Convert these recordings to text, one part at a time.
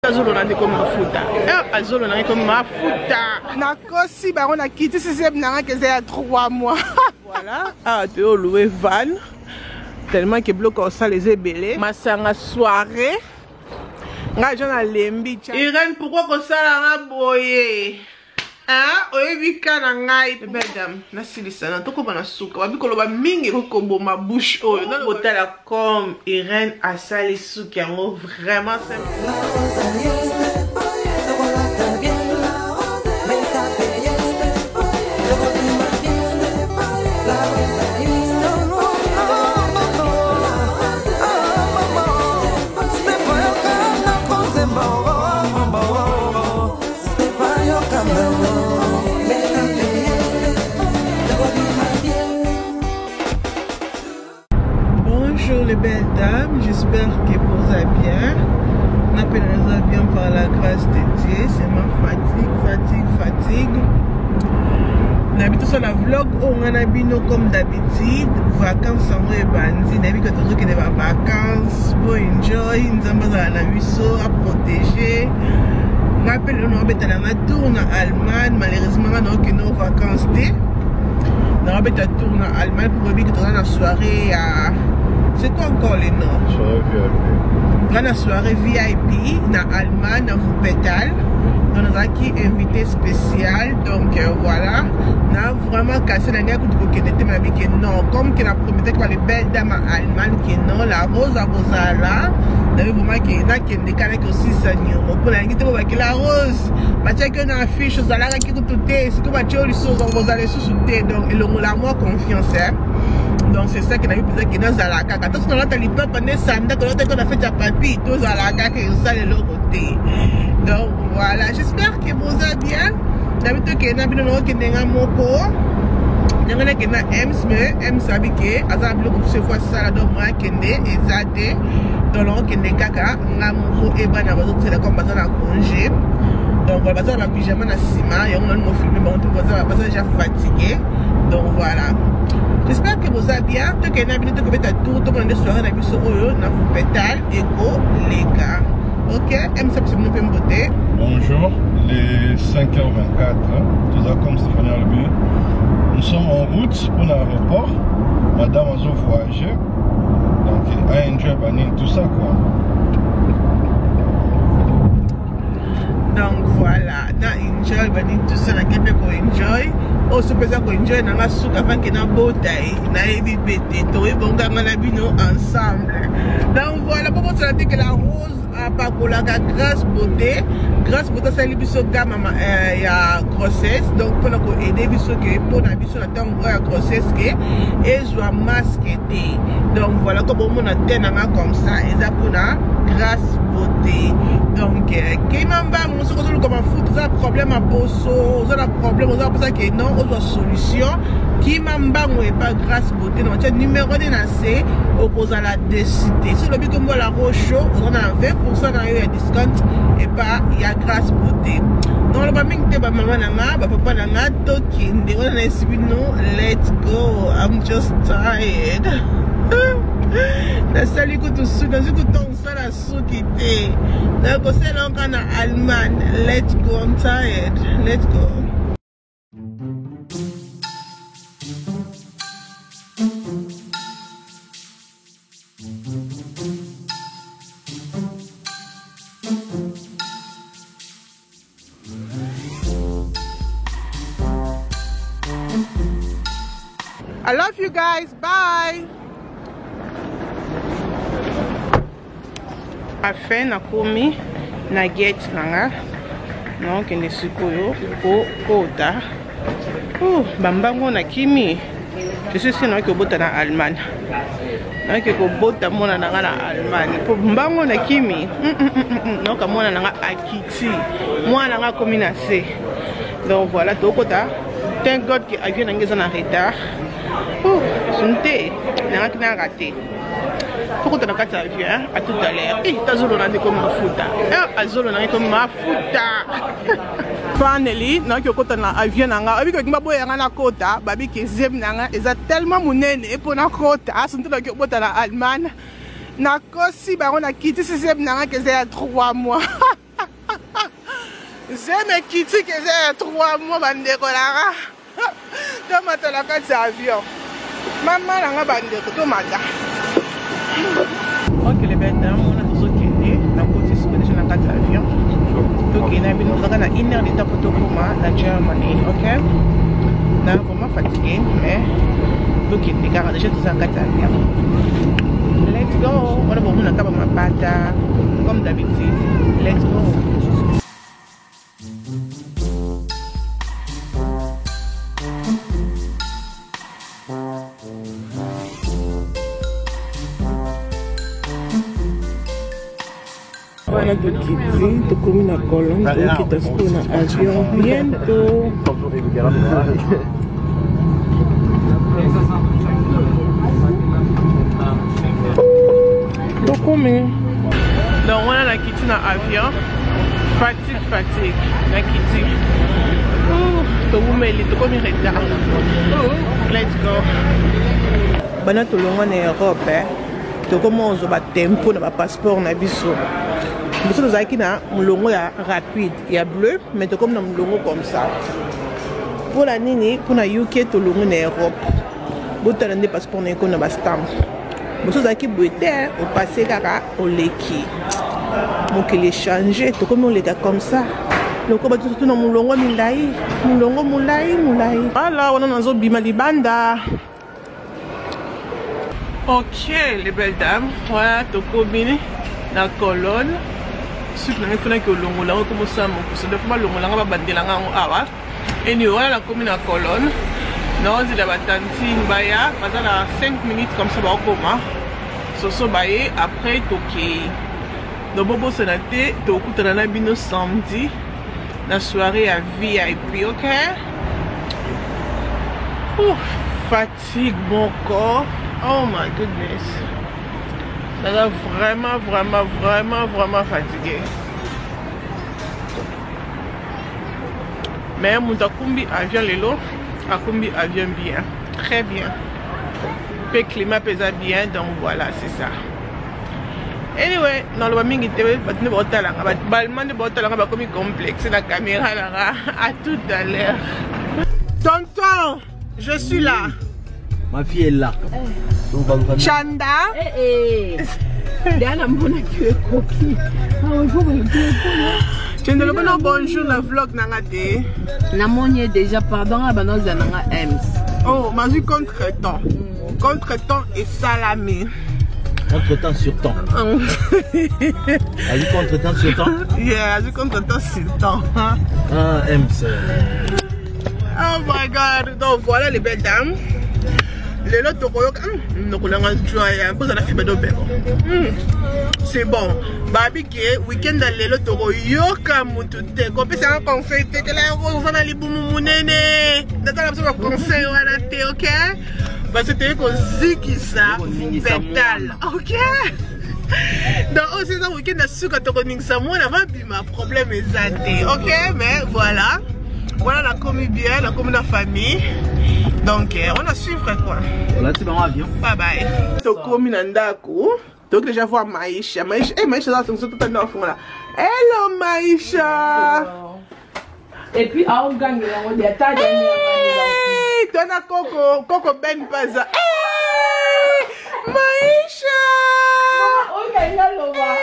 Azolo na ndeko mafuta. Azolo na ndeko mafuta. Nakosi baron a quitté ces nanga que c'est à 3 mois. Voilà. Ah, tu as loué van. Tellement que bloque ça les ébélés. Masanga soirée. Nga jona lembi. Irène, pourquoi que ça la boye? Ah, oebika na ngai bedam na silisa na toko bana suka babi koloba mingi ko ma bouche oh na botala comme Irène a sali suki yango vraiment simple. Bonjour les belles dames, j'espère que vous allez bien. On appelle bien par la grâce de Dieu. C'est ma fatigue. N'habite sur la vlog on a bino comme d'habitude. Vacances en vrai bandi. N'habite que toujours qu'il y a des vacances. Pour enjoy, nous avons besoin de à protéger. On appelle le nom de la tour en Allemagne. Malheureusement, on n'a aucune vacances. On a tour en Allemagne pour dire que tu as une soirée à. C'est quoi encore les noms? Soirée VIP. Grande soirée VIP en Allemagne, dans Wuppertal. Nous avons un invité spécial. Donc voilà. Nous avons vraiment cassé la gueule pour que non. Comme que la promettait que les belles dames en Allemagne, que non. La rose à Rosala. Nous avons vraiment qu'il y a des cas aussi seigneur. Pour la guide, la rose. Parce que nous affiche aux alarmes qui tout est. C'est comme tu as les choses, on va aller sous-souter. Donc, il a moins confiance. Donc c'est ça qui n'a eu besoin que nous allons quand on a fait l'hyper pendant samedi quand on a fait ta papy tous à la caca et ça de l'autre côté. Donc voilà, j'espère que vous allez bien. D'habitude que n'a bien que n'a moko. N'a que n'a ems mais ems habité azab le groupe se fois ça là donc moi kende ezade dans l'on kende kaka n'a moko et ba na bazo c'est comme bazana congé. Donc voilà, bazana na pyjama na sima et on a nous filmer mais on te bazana déjà fatigué. Donc voilà. J'espère que vous allez bien. Tant que vous avez fait un tour, tout le monde est soirée, vous avez fait pétale, écho, les gars. Ok, bonjour, les 5h24, tout ça comme Stéphanie Albi. Nous sommes en route pour l'aéroport. Madame a voyagé. Donc, I enjoy banning tout ça quoi. Donc voilà, enjoy banning tout ça, enjoy. Oh, c'est pour ça qu'on enjoy dans la soupe avant qu'il y ait une bouteille, il y a des bino ensemble. Donc voilà, pour vous dire que la rose a pas grâce beauté, c'est le gamme il y a grossesse. Donc pour nous aider, pour la grossesse, et je dois masquer. Donc voilà, comme on a comme ça, et ça pour la grâce beauté. Donc, qui m'a dit comment foutre un problème à Bosso, un problème, on a pour ça que non, on a solution. Qui m'a dit pas grâce beauté, non, c'est numéro de nacé, oppose à la décidé. Si le but comme la roche, on a 20% de discount et pas il y a grâce beauté. Non, le mamie qui maman nanga, papa nanga, talking, they want to see no, let's go. I'm just tired. La salle que tu sous, dans une ton ça la sous qui t'est. La conseil encore en Allemagne. Let's go, I'm tired. Let's go. I love you guys. Bye. Afin na komi na gate nanga donc ne sikoyo ko kota bambango na kimi je suis sinon que bota na Allemagne donc ko bota mona na Allemagne pour mbango na kimi donc mona na akiti mwana nga komi na se donc voilà to kota thank God que avion ngeza na retard sunte na raté. Pourquoi tu as raté l'avion à tout à l'heure? Et tu as zolo na ndeko mafuta. Azolo na ndeko mafuta. Finally, na ki okota na avion nanga. Abi ko ngba yanga na kota, babi ke zem nanga eza tellement munene et pour na kota, asunte na ki okota na Allemagne. Na kosi ba on a quitté ce zem nanga que c'est à 3 mois. J'ai mes kitty que j'ai 3 mois bandeko là. Tomate la carte avion. Maman la bandeko tomate. Ok les bêtes, on a tous ok. Na côté sur déjà la carte avion. Ok, na bin nous avons 1 heure de temps pour Tokuma, la Germany, ok? Na vraiment fatigué, mais ok, les gars, déjà tous en carte avion. Let's go. On a besoin de faire ma pâte comme d'habitude. Let's go. Voilà que Kitty, tu commis la colonne, tu quittes ce qu'on a avion bientôt. Tu commis. Donc on a la Kitty dans l'avion. Fatigue. La Kitty. Tu commis retard. Let's go. Bana tout le monde en Europe. Tu commences à tempo dans le passeport na biso. Nous sommes aquí na mulongo ya rapide, il y a bleu, mais tu comme na mulongo comme ça. Pour la nini, pour na UK tu longo na Europe. Vous t'as des passeports na ko na ba stamp. Nous sommes aquí boité au passé kaka au leki. Mon qu'il est changé, tu comme on les gars comme ça. Le ko ba tout na mulongo milai, mulai. Voilà, on a nazo bima libanda. Ok, les belles dames, voilà, tu combines la colonne. Si vous avez fait longo, là, on commence à m'occuper. Donc, moi, longo, là, on va battre la langue awa. Et nous, voilà, la commune la colonne. Non, c'est la batanti, baya, pendant 5 minutes comme ça, on commence. So baye, après, toqué. Donc, bon, c'est noté, tu écoutes dans la bino samedi, la soirée à VIP, ok? Fatigue mon corps. Oh my goodness. Ça va vraiment fatigué. Mais mon takumbi avion lelo, akumbi avion bien, très bien. Le climat pèse bien, donc voilà, c'est ça. Anyway, dans le moment où tu es comme complexe, la caméra là, à tout à l'heure. Tonton, je suis là. Ma fille est là. Chanda. Diana mbona tu es coquille. Tu ne le connais bonjour le vlog nangate. Namoni déjà pardon à banoza nanga Ems. Oh, ma vie contre-temps. Contre-temps et salamé. Contre-temps sur temps. Allez contre-temps sur temps. Yeah, allez contre-temps sur temps. Ah, Ems. Oh my god. Donc voilà les belles dames. Les lots de Royok, c'est bon. Barbecue, week-end dans les lots de Royok, on peut faire un conseil. Tu es là, on va aller boumoumounene. D'accord, on va conseil, ok? Parce que tu es comme Ziki ça, pétale, ok? Donc, aussi, dans le week-end, tu as dit que ça, moi, ma problème est zaté, ok? Mais voilà. Voilà, la commis bien, la commis la famille. Donc, on a suivre quoi. Là, c'est dans l'avion. Bye bye. Tu commis Nandako. Donc, déjà voir Maïcha. Maïcha, c'est tout un enfant là. Hello, Maïcha. Et puis, on gagne, on dit à ta dernière. Hey, tu as Coco Ben Paza. Hey, Maïcha. On gagne là, Lova.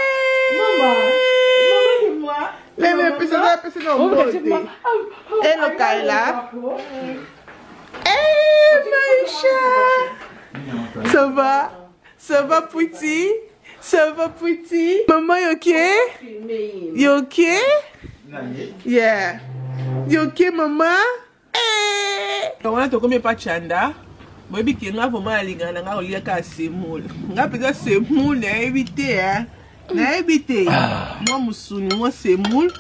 Maman. Hello Kayla. Hey Maïcha. Ça va? Ça va petit? Ça va petit? Maman, you okay? You okay? Yeah. You okay maman? Hey. On a tokomé pas Chanda. Moi bi ki nga vraiment alinga nga olia ka semul. Nga pesa semul na éviter hein. Na éviter. Moi musuni moi semul.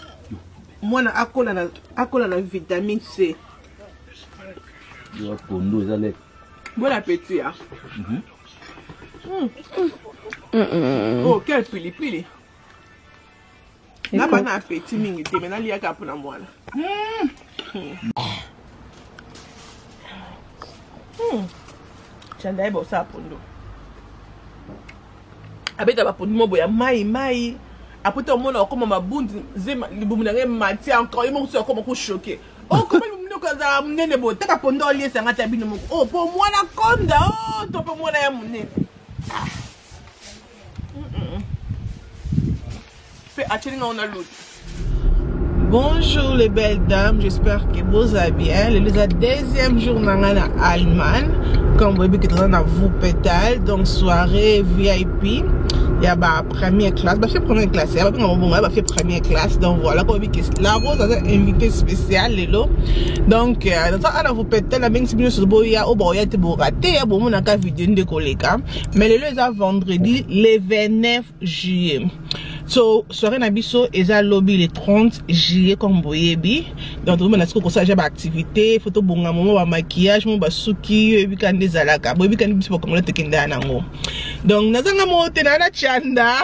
Moi na akola na vitamine C. Bon appétit hein. Oh quel pili. Na pas na appétit mingi te mena lia ka pona mwana. Chanda ebo sa pondo. Abeta ba pondo mobo ya mai. après tout le monde comme ma boune libumune mati encore ils m'ont comme choqué. Oh comment nous kaza munene bo taka pondo lié ça ngata bino moko. Oh pour moi la konda oh to pour moi la munene. Fais attirer on a l'autre. Bonjour les belles dames, j'espère que vous allez bien. C'est le deuxième jour en Allemagne. Comme vous voyez, vous pétale, donc soirée VIP. Il y a la première classe. Je fais première classe. Il y a la première classe. Donc voilà, comme vous voyez, la rose a un invité spécial. Donc, dans vous pétale, même si vous avez été raté, vous avez une vidéo de collègues. Mais le est vendredi, le 29 juillet. So, soirée Nabiso, et ça lobby le 30 juillet, comme vous voyez. Donc, vous avez une activité, photo, bon, maquillage, mon basuki, et puis quand des alaka, et puis quand des comme le tekinda nango. Donc, nous avons la chanda.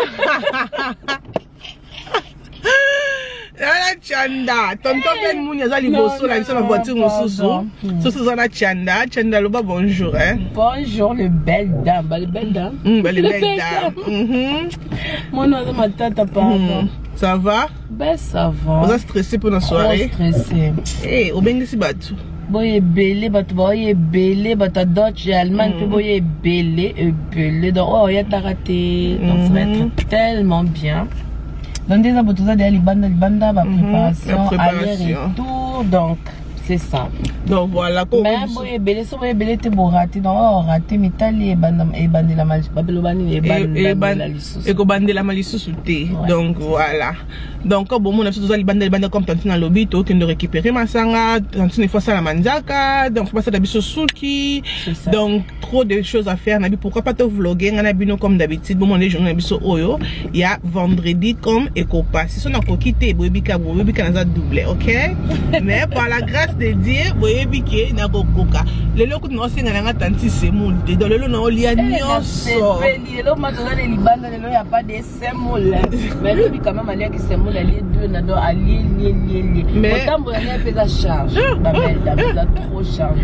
La chanda. Tonton Ben Mouni, il y a les bossos, là, ils sont dans la voiture, mon sous-sous. Sous-sous, on a chanda. Chanda, le bas, bonjour, hein. Bonjour, les belles dames. Les belles dames. Les belles dames. Mon nom est ma tata, pardon. Ça va? Ben, ça va. Vous êtes stressé pour la soirée? Stressé. Eh, au Bengi, c'est battu. Boye belé, boye belé, bata Dutch, Allemagne, puis boye belé. Donc, oh, il y a raté. Donc, ça va être tellement bien. Donc, déjà, pour tout ça, il y a les bandes, préparation, aller-retour. Donc, c'est ça. Donc, voilà. Mais boye belé, so boye belé, t'es beau raté. Donc, oh, raté, mais t'as les bandes la malice. Et que bande la malice sous thé. Donc, voilà. Donc, bon, on a tous les bandes comme tantine dans le lobby, qui de récupérer ma sanga, tantine une fois ça la manzaka, donc, faut passer d'habitude souki. Donc, trop de choses à faire. Pourquoi pas te vlogger, on a bino comme d'habitude, bon, les journées d'habitude oyo, il y a vendredi comme Ecopass. Si on a quitté, bobika n'a doublé, ok? Mais par la grâce de Dieu, bobika n'a pas coca. Le lot que nous avons c'est un tanti semoule. Dans le lot, on y a nyonso. Le lot, maintenant, les bandes, il n'y a pas de semoule. Mais le lot, quand même, il y a qui semoule. Mais autant vous avez fait la charge, trop chargé.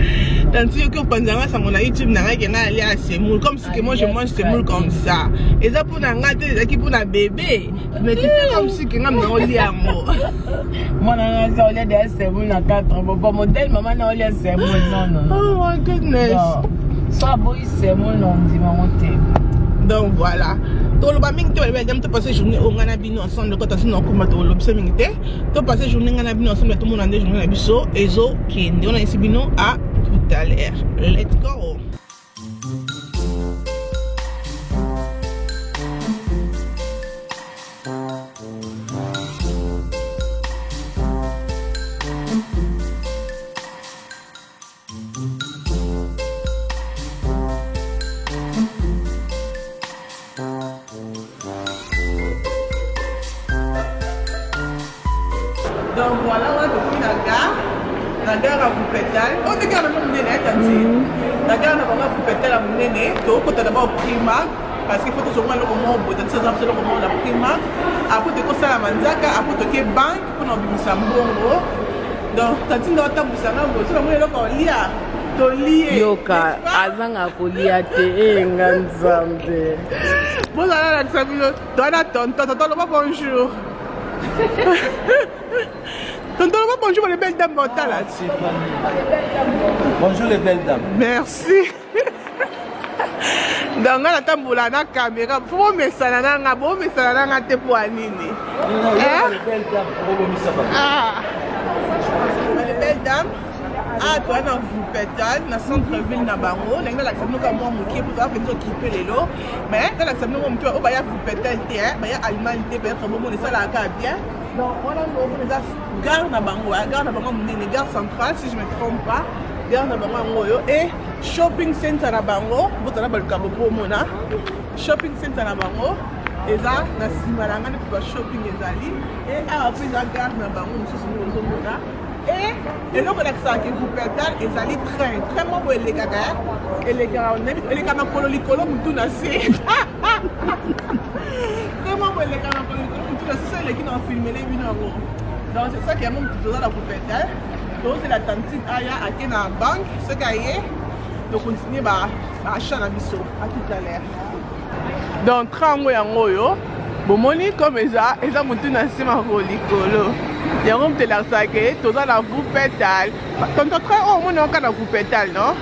Tandis que pendant ça mon YouTube n'a rien aller à semoule comme si que moi je mange semoule comme ça. Et ça pour n'a gâter qui pour un bébé. Mais tu fais comme si que n'a pas oli à moi. Moi n'a pas oli à semoule à 4 bon modèle maman n'a oli à semoule non. Oh my goodness. Ça boy semoule non dit maman té. Donc voilà. Tout le monde qui va passer journée au Ganabino ensemble quand on a commencé au l'observité. Tout passer journée au Ganabino ensemble tout le monde a des journées à biso et zo qui on a ici bino à tout à l'heure. Let's go. Donc voilà, on a depuis la gare à Vupetal. On est carrément mené, la gare à Vupetal à mené, donc on a d'abord Primark, parce qu'il faut que ce soit le moment où on a le moment la Primark. Après, tu as la Manzaka, après, tu as banque pour nous faire bongo. Donc, tu as dit que tu as dit que tu Yoka, azanga kolia te nganzambe. Bon là la famille, tonton bonjour. Tonton bonjour les belles dames mentales là-dessus. Bonjour les belles dames. Merci. Donc on a tamboula na caméra. Faut me salana nga bo me salana nga te pour nini. Les belles dames pour me savoir. Ah. Les belles dames. Ah, toi, dans Vupetal, dans le centre-ville, dans Bango, on a l'accès nous comme moi, qui pour avoir fait occuper les lots. Mais dans l'accès nous, on peut avoir Vupetal, il y a Allemagne, peut-être un moment, ça la gare bien. Donc, on a gare dans Bango, gare dans Bango, une gare centrale, si je ne me trompe pas, gare dans Bango, et shopping center dans Bango, vous avez le cabo pour Mona, shopping center dans Bango, et ça, dans Simalanga, pour shopping les alliés, et après, la gare dans Bango, nous sommes Mona. Et donc, on a que vous pétale et ça lit très bon pour les gars. Et les gars, on a les gars dans le colo, tout nassé. Vraiment pour les gars dans le colo, tout nassé. C'est les qui ont filmé les vidéos. Donc, c'est ça qui est mon petit dans la pétale. Donc, c'est la tantine Aya à qui est dans la banque. Ce qu'il y a. Donc, on continue à acheter un biseau. À tout à l'heure. Donc, 30 mois en haut. bomoni comme eza mutu na nsima kolikolo yango mutelarisake toza na vous pétale tonto très haut mona oka na vous pétale non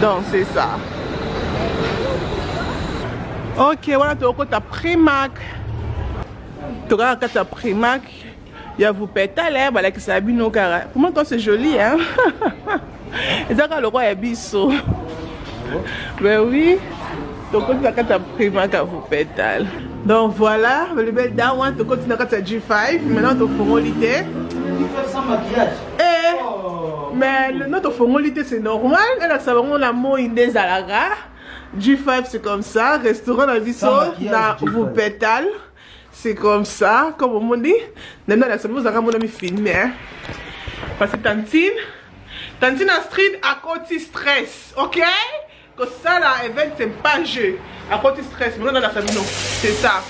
donc c'est ça ok voilà tokota Primark toka kati ya Primark ya vous pétale balakisa bino kara comment toi c'est joli hein ezaka le roi ya biso ben oui tokota kati ya Primark à vous pétale. Donc voilà, le bel dawan, tu continues à G5. Maintenant, tu fongolité. Sans maquillage. Mais notre fongolité, c'est normal. Elle a savon la mot indé zalaga. G5, c'est comme ça. Restaurant à Visso, dans vous pétale. C'est comme ça, comme on dit. Maintenant, la savon, vous avez mon ami filmé. Parce que Tantine a street à côté stress, ok? Que ça là, event c'est pas jeu. À côté stress, maintenant dans la famille, non. C'est ça.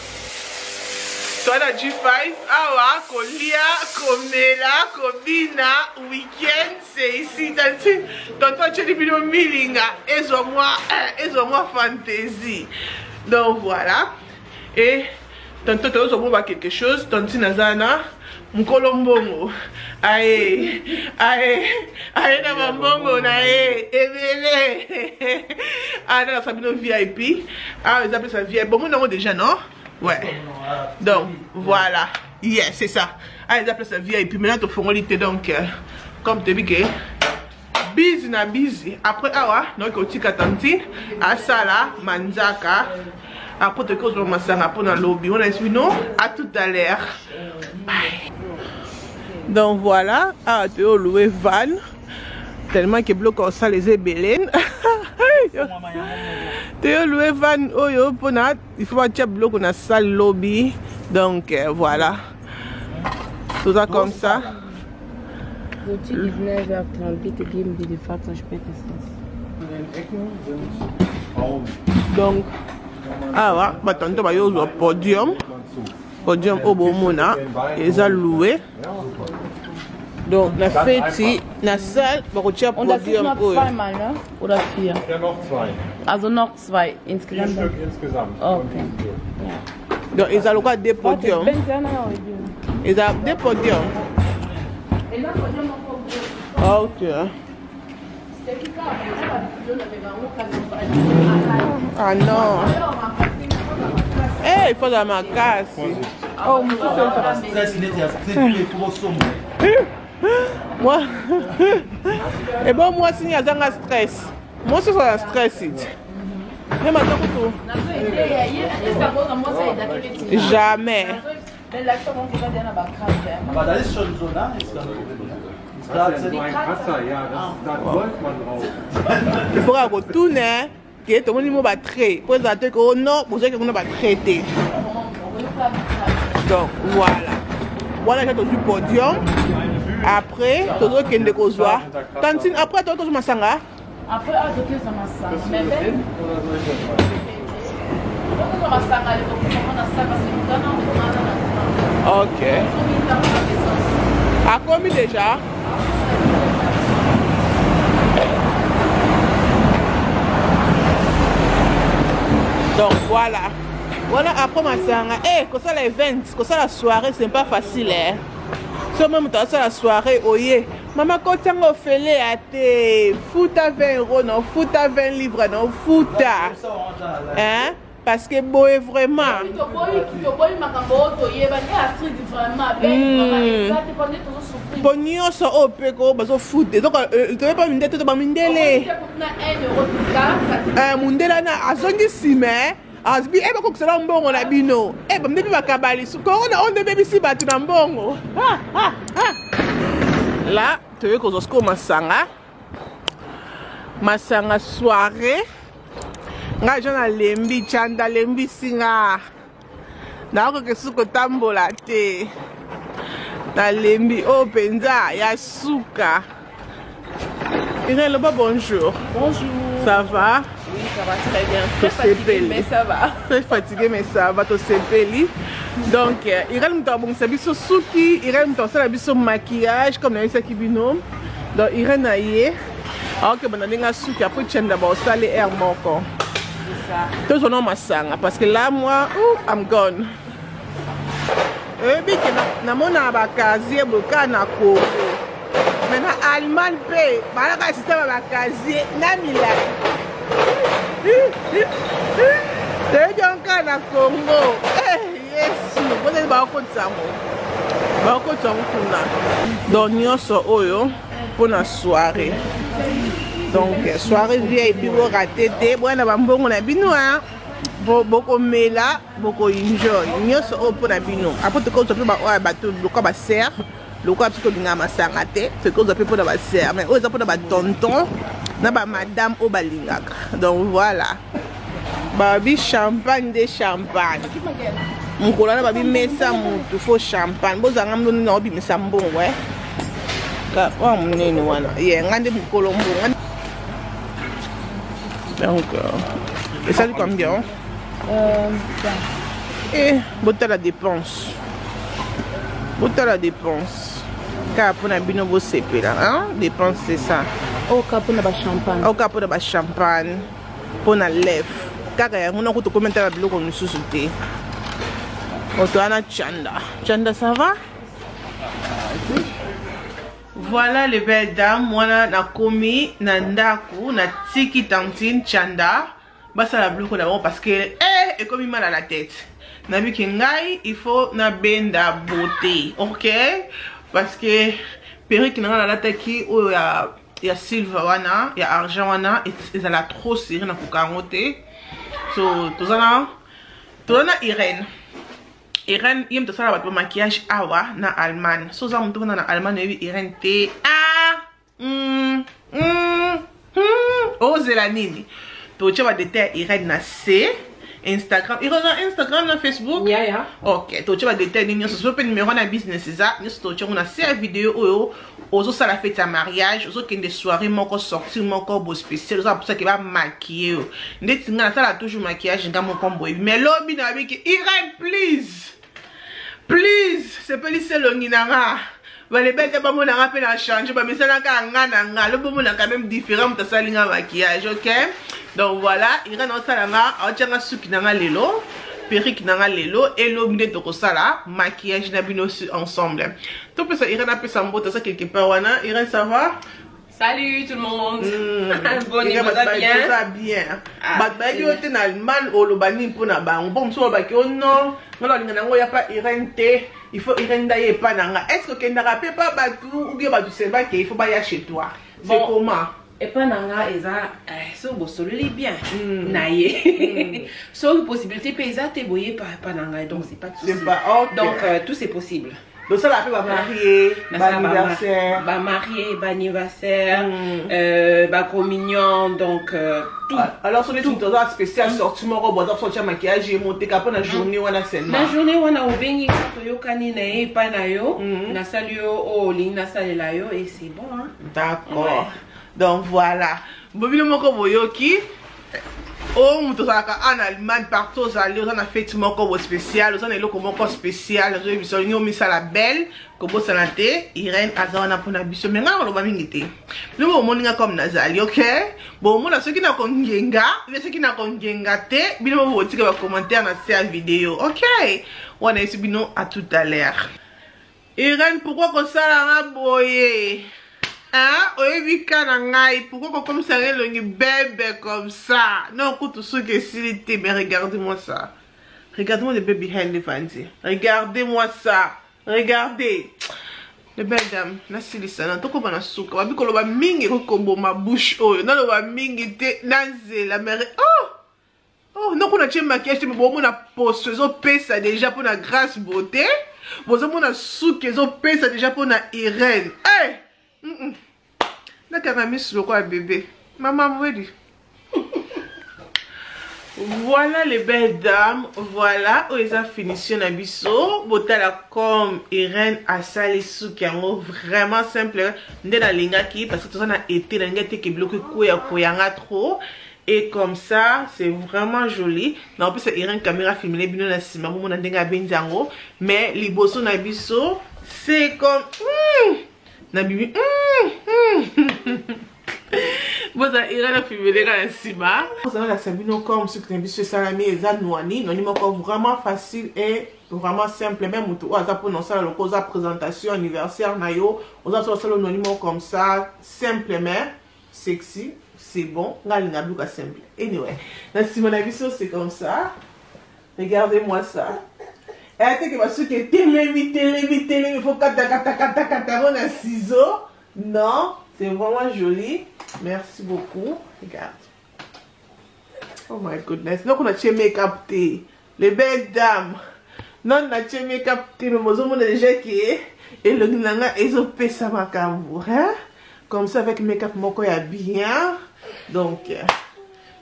Toi la G5, awa, kolia, komela, kobina, week-end, c'est ici. Tonton tu dis vidéo milinga, moi fantaisie. Donc voilà. Et tonton tu as quelque chose, tonton Nazana. Mkolombongo aye na mambongo na ebele dans la famille VIP ils appellent ça VIP bon moi non déjà non ouais donc voilà yes c'est ça ils appellent ça VIP maintenant tu fongolité donc comme tu dis que busy na busy après awa donc au tika tanti asala manzaka après tu causes masanga pour dans lobby on a suivi non à tout à l'heure bye. Donc voilà, tu as loué van tellement que bloque ça les ébélènes. Tu as loué van il faut que bloc on a salle lobby donc voilà tout ça comme ça. Donc ah ouais, tantôt bah yo podium au Bomona ils ont loué. Donc la fête la salle und das ist noch zweimal, ne? Oder 4? Ja, noch 2. Also noch 2 insgesamt. 4 Stück insgesamt. Okay. Ja. Donc ils ont le droit des podiums. Ils ont des podiums. Ok. Ah non. Eh, il faut la macasse. Oh, moi. Et bon, moi, si il y a un stress. Moi, c'est un stress. Jamais. Aber da ist schon so, ne? Da ist ein Kratzer, ja, da läuft man drauf. Il faudra retourner. Que tout le monde va traiter. Pour ça que non, pour ça que on va traiter. Donc voilà. Voilà j'ai tout podium. Après, tout le monde qui kozwa. Tantine après tout le masanga. Après à tout ça masanga. Mais ben. Ok. À combien déjà? Donc voilà. Voilà après ma sanga. Eh, comme ça l'event, comme ça la soirée, c'est pas facile hein. Si même dans la soirée, oye, maman quand tu as fait à te foot à 20 €, non, foot à 20 livres, non, foot à. Hein? Parce que bon est vraiment. Pognon so opeko bazo foot. Donc tu veux pas me dire tout ba mindele. Mundela na azongi sime. Asbi eba ko kusala mbongo na bino. Eba mdebi bakabali su. Ko on de bebi si batu na mbongo. Là, tu veux qu'on se masanga. Masanga soirée. Nga jona lembi chanda lembi singa. Na ko kesuko tambola te. Na lembi o penza ya suka. Irène, bonjour. Bonjour. Ça va? Oui, ça va très bien. Très fatigué, mais ça va. Très fatigué, mais ça va. To sepeli. Donc, Irène m'a bon sabiso suki, Irène m'a ça biso maquillage comme na isa kibino. Donc Irène aye. Alors que banana suki après tu d'abord ça les air moko. C'est ça. Tout son nom masanga parce que là moi, I'm gone. Bike na mona ba casier boka na Congo. Mais na Allemagne pe, ba la système ba casier na Milan. Te donc na Congo. Yes, vous êtes ba ko tsango. Ba ko tsango kuna. Donc nyonso oyo pour la soirée. Donc soirée vieille puis vous raté te, bon na ba mbongo na bino hein. Beaucoup mela, beaucoup enjoy. Nyonso o pour na bino. Après to ko to ba o bateau loka ba serre, loka parce que dinga masanga te, ce que vous pour na ba serre, mais o za pour na ba tonton, na ba madame o balingaka. Donc voilà. Babi champagne de champagne. Mukolo na babi mesa mutu fo champagne. Bozanga mno na obi mesa mbongo eh. Ka wa munene wana. Ye ngande mukolo mbongo. Donc et ça lui combien? Et botte la dépense. Botte la dépense. Car pour na bino bo CP là, hein? Dépense c'est ça. Au cap pour la champagne. Au cap pour la champagne. Pour na lèvre. Car on a beaucoup commentaire de l'eau nous sous-souté. Otoana Chanda. Chanda, ça va? Voilà les belles dames. Moi, na komi, na ndaku, na tiki tantine Chanda. Basa la bloco d'abord parce que et comme il mal à la tête. Nabi kingai, il faut na benda beauté, ok? Parce que perruque na la tête qui oh ya silver wana, ya argent wana, et ça la trop serré na kukangote. So tout ça Irène. Irène, il me ça le maquillage awa na Allemagne. So ça me na Allemagne Irène te oh zelanini. Tu vas déterre Irène na C Instagram. Irène na Instagram na Facebook. Yeah. Ok. Tu vas déterre ni sur ce numéro na business ça. Ni sur tu na C vidéo oyo. Ozo ça la fête à mariage. Ozo qu'il y a des soirées mon sortir mon corps beau spécial. C'est pour ça qu'il va maquiller. Ndeti nga ça la toujours maquillage nga mon combo. Mais lobby na avec Irène please. Please, c'est pas lycée longinanga. Les belles pas mon rappel à changer, mais ça n'a qu'à ngana. Le bon a quand même différent de ça linga maquillage, ok? Donc voilà, il y a dans ça là, on tient à souki nanga lelo, perruque nanga lelo et l'objet de ça là, maquillage n'abino ensemble. Tout ça, il y a un peu ça ça quelque part wana, il ça va? Salut tout le monde. Bon, il va bien. But by you in Allemagne ou le banin pour na ba, on bombe sur ba que non. Voilà, il n'y a pas Irène T. Il faut Irène d'ailleurs pas nanga. Est-ce que tu n'as pas battu ou bien battu c'est pas qu'il faut pas y aller chez toi? C'est comment? Et pas nanga eza so bo solo li bien. Naie. So possibilité paysa te boyer pas nanga donc c'est pas tout. C'est pas OK. Donc tout c'est possible. Donc ça la fait va marier, anniversaire, va marier, anniversaire, va communion donc tout. Alors sur les tout dans spécial sortiment robe dans sortir maquillage et monter après la journée on a seulement. La journée on a obengi to yo kanina e pa na yo, na sali yo o li na sali la yo et c'est bon hein. D'accord. Donc voilà. Bobino moko boyoki. Oh, nous sommes en Allemagne, partout, on a fait un spécial, on a un spécial, on a mis ça la belle, comme ça la thé, Irène, Azana pour la biso, mais on va m'inviter. Nous, on a comme Nazali, ok? Bon, on a ceux qui n'ont qu'un genga, ceux qui n'ont qu'un genga thé, bien, on va dire commentaire dans cette vidéo, ok? On a ici, bien, à tout à l'heure. Irène, pourquoi qu'on ça la boyer? Hein? Pourquoi comme ça, le bébé comme ça? Non, écoute, ce que c'est, mais regardez-moi ça. Regardez-moi le bébé behind the fancy. Regardez-moi ça. Regardez. Les belles dames, la silisa, non, toko bana souka. Wabi kolo ba mingi kombo ma bouche oyo. Non, ba mingi te naze la mère. Oh, non, qu'on a tué maquillage, mais bon, on a posé, on paye ça déjà pour la grâce beauté. Bon, on a souka, on paye ça déjà pour la Irène. Hey! La caramel sur le quoi bébé. Maman m'a dit. Voilà les belles dames. Voilà où ils ont fini sur Nabiso. Botala comme Irène a salé sous qui vraiment simple. Ndé la linga qui parce que tout ça a été la linga qui bloque koyanga trop. Et comme ça, c'est vraiment joli. Non, en plus, c'est Irène caméra filmée. Bino na sima mon ndenga benjango. Mais les bosso Nabiso, c'est comme Nabibi. Vous avez la fumée dans le cima. Vous avez la sabino comme ce que vous salami et zanouani. Non, il vraiment facile et vraiment simple. Même vous avez pour nous ça la cause présentation anniversaire nayo. Vous avez ça le nom comme ça simplement sexy. C'est bon. Là, il simple. Anyway, là si mon avis c'est comme ça. Regardez-moi ça. Et que parce que télé, il faut kata un ciseau. Non, c'est vraiment joli. Merci beaucoup. Regarde. Oh my goodness. Donc on a chez make-up thé. Les belles dames. Non, on a chez make-up thé. Mais moi, on a déjà qui est. Et le gnanga, ils ont fait ça ma cambour. Comme ça, avec make-up, mon corps est bien. Donc,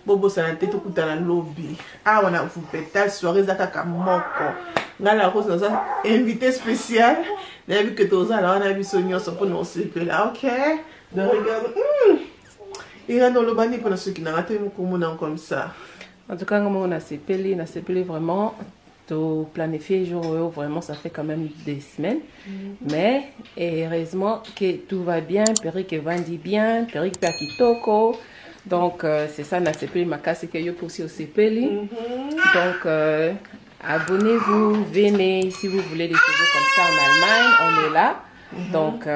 bobo, ça n'a été tout dans le lobby. Ah, on a vous pétale soirée, ça a moko. Là, la rose, nous a invité spécial. On a vu que tous là, on a vu Sonia, ça pour nous CP là, ok? Donc, regarde. Il y a dans le bani pour ceux qui n'ont pas été comme ça. En tout cas, on a CP vraiment. De planifier jour vraiment ça fait quand même des semaines mais heureusement que tout va bien, perruque vendit bien, perruque pa kitoko, donc c'est ça na CP ma casse que yo aussi au CP donc abonnez-vous, venez si vous voulez des cheveux comme ça en Allemagne, on est là donc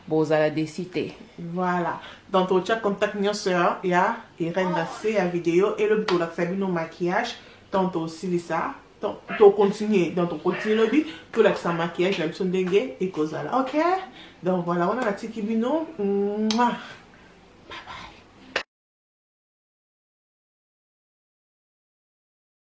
vous allez décider. Voilà, donc au chat contact nous sœur il y a Irène Dassé à vidéo et le bout là Sabino maquillage tantôt aussi ça. Donc, tu continues dans ton continue le but, tout là ça maquillage, la mission dengue et cause là, ok? Donc voilà, on a la petite kibino.